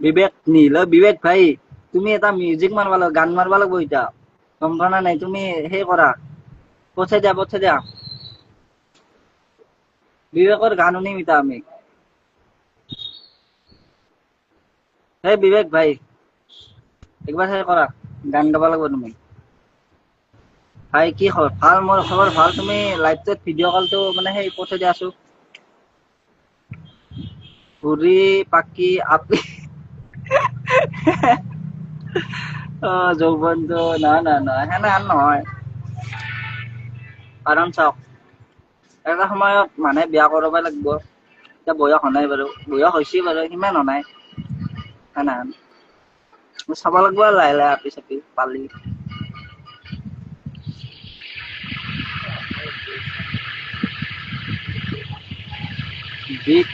বিবেক নীল বিবেক ভাই তুমি এটা মিউজিক মারবা লাগবে গান মারবা লাগবো এটা গম পানা নাই তুমি সেই কৰা পঠাই দিয়া বিবেকৰ গান শুনিম এটা আমি সেই বিবেক ভাই একবাৰ সেই কৰা গান গাবা লাগব তুমি ভাই কি খবৰ ভাল মোৰ খবৰ ভাল তুমি লাইভটোত ভিডিঅ' কলটো মানে সেই পঠাই দিয়াছো ঘূৰি পাকি আপি অ যৌৱনটো নহয় সেনেহান নহয় কাৰণ চাওক এটা সময়ত মানুহে বিয়া কৰাব লাগিব এতিয়া বয়স হোৱা নাই বাৰু বয়স হৈছে বাৰু সিমান হোৱা নাই সেনেহান চাব লাগিব আৰু লাহে লাহে আপি চাপি পালি বিট